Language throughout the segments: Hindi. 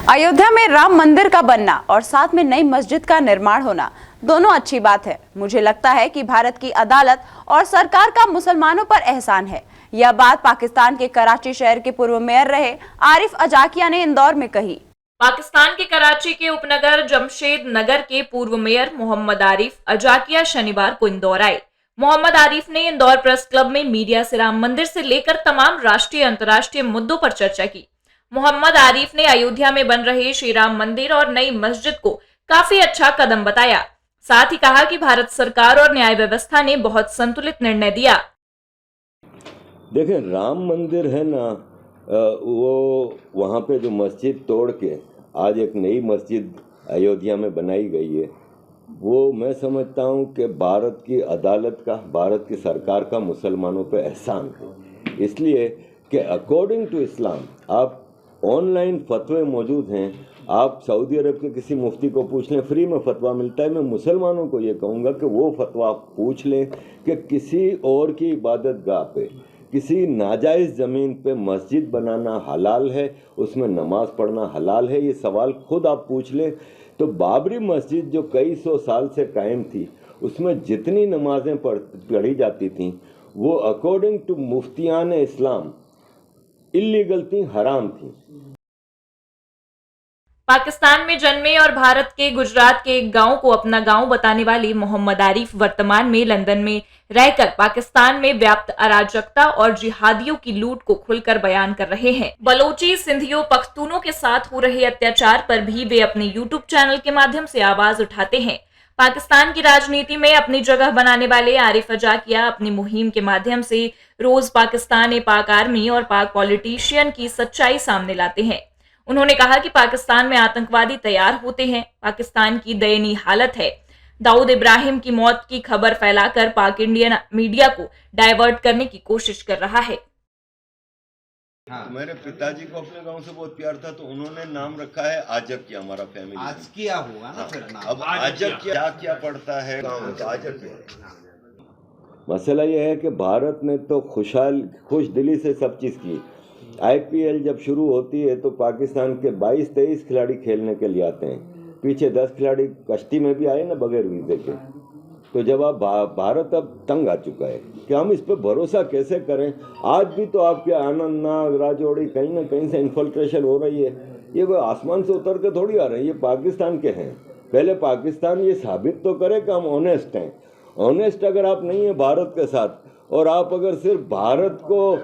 अयोध्या में राम मंदिर का बनना और साथ में नई मस्जिद का निर्माण होना दोनों अच्छी बात है। मुझे लगता है कि भारत की अदालत और सरकार का मुसलमानों पर एहसान है। यह बात पाकिस्तान के कराची शहर के पूर्व मेयर रहे आरिफ अजाकिया ने इंदौर में कही। पाकिस्तान के कराची के उपनगर जमशेद नगर के पूर्व मेयर मोहम्मद आरिफ अजाकिया शनिवार को इंदौर आए। मोहम्मद आरिफ ने इंदौर प्रेस क्लब में मीडिया से राम मंदिर से लेकर तमाम राष्ट्रीय अंतर्राष्ट्रीय मुद्दों पर चर्चा की। मोहम्मद आरिफ ने अयोध्या में बन रहे श्री राम मंदिर और नई मस्जिद को काफी अच्छा कदम बताया। साथ ही कहा कि भारत सरकार और न्याय व्यवस्था ने बहुत संतुलित निर्णय दिया। देखें, राम मंदिर है ना, वो वहाँ पे जो मस्जिद तोड़ के आज एक नई मस्जिद अयोध्या में बनाई गई है, वो मैं समझता हूँ कि भारत की अदालत का, भारत की सरकार का मुसलमानों पे एहसान है। इसलिए कि अकॉर्डिंग टू इस्लाम आप ऑनलाइन फतवे मौजूद हैं। आप सऊदी अरब के किसी मुफ्ती को पूछ लें, फ्री में फतवा मिलता है। मैं मुसलमानों को ये कहूँगा कि वो फतवा पूछ लें कि किसी और की इबादत गाह पे, किसी नाजायज़ ज़मीन पे मस्जिद बनाना हलाल है, उसमें नमाज पढ़ना हलाल है। ये सवाल खुद आप पूछ लें तो बाबरी मस्जिद जो कई सौ साल से कायम थी, उसमें जितनी नमाजें पढ़ी जाती थीं वो अकॉर्डिंग टू मुफ्तियान इस्लाम इल्लीगल थी, हराम थी। पाकिस्तान में जन्मे और भारत के गुजरात के एक गांव को अपना गांव बताने वाले मोहम्मद आरिफ वर्तमान में लंदन में रहकर पाकिस्तान में व्याप्त अराजकता और जिहादियों की लूट को खुलकर बयान कर रहे हैं। बलोची, सिंधियों, पख्तूनों के साथ हो रहे अत्याचार पर भी वे अपने यूट्यूब चैनल के माध्यम से आवाज उठाते हैं। पाकिस्तान की राजनीति में अपनी जगह बनाने वाले आरिफ अजाकिया अपनी मुहिम के माध्यम से रोज पाकिस्तान, पाक आर्मी और पाक पॉलिटिशियन की सच्चाई सामने लाते हैं। उन्होंने कहा कि पाकिस्तान में आतंकवादी तैयार होते हैं। पाकिस्तान की दयनीय हालत है। दाऊद इब्राहिम की मौत की खबर फैलाकर पाक इंडियन मीडिया को डाइवर्ट करने की कोशिश कर रहा है। हाँ। मेरे पिताजी को अपने गांव से बहुत प्यार था, तो उन्होंने नाम रखा है आजकिया। हमारा फैमिली आज किया होगा ना। फिर नाम अब आजकिया क्या पड़ता है गांव में, आजकिया। मसला यह है कि भारत ने तो खुश दिली से सब चीज़ की। IPL जब शुरू होती है तो पाकिस्तान के 22-23 खिलाड़ी खेलने के लिए आते हैं। पीछे 10 खिलाड़ी कश्ती में भी आए ना, बगैर वीज़े के। तो जब आप भारत अब तंग आ चुका है कि हम इस पर भरोसा कैसे करें। आज भी तो आपके आनंद नाग, राजौड़ी कहीं ना कहीं से इन्फिल्ट्रेशन हो रही है। ये कोई आसमान से उतर के थोड़ी आ रहे हैं, ये पाकिस्तान के हैं। पहले पाकिस्तान ये साबित तो करे कि हम ऑनेस्ट हैं। ऑनेस्ट अगर आप नहीं हैं भारत के साथ, और आप अगर सिर्फ भारत को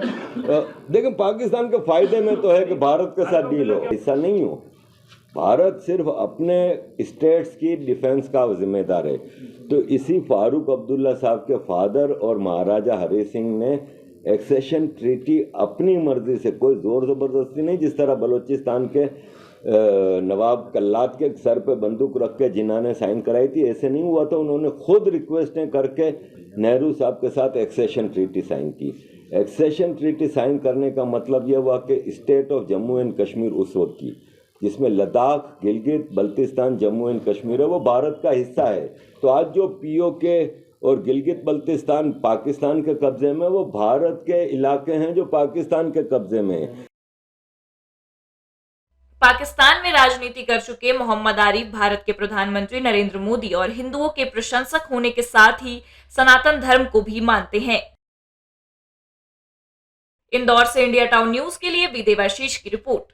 देखें, पाकिस्तान के फायदे में तो है कि भारत के साथ डील हो, ऐसा नहीं हो। भारत सिर्फ अपने स्टेट्स की डिफेंस का जिम्मेदार है। तो इसी फारूक अब्दुल्ला साहब के फादर और महाराजा हरी सिंह ने एक्सेशन ट्रीटी अपनी मर्जी से, कोई जोर ज़बरदस्ती नहीं, जिस तरह बलूचिस्तान के नवाब कल्लात के सर पे बंदूक रख के जिन्ना ने साइन कराई थी, ऐसे नहीं हुआ था। उन्होंने खुद रिक्वेस्टें करके नेहरू साहब के साथ एक्सेशन ट्रीटी साइन की। एक्सेशन ट्रीटी साइन करने का मतलब यह हुआ कि state of Jammu and Kashmir उस वक्त की, जिसमें लद्दाख, गिलगित बल्तिस्तान, जम्मू एंड कश्मीर है, वो भारत का हिस्सा है। तो आज जो POK और गिलगित बल्तिस्तान पाकिस्तान के कब्जे में, वो भारत के इलाके हैं जो पाकिस्तान के कब्जे में हैं। पाकिस्तान में राजनीति कर चुके मोहम्मद आरिफ भारत के प्रधानमंत्री नरेंद्र मोदी और हिंदुओं के प्रशंसक होने के साथ ही सनातन धर्म को भी मानते हैं। इंदौर से इंडिया टाउन न्यूज के लिए बी देवाशीष की रिपोर्ट।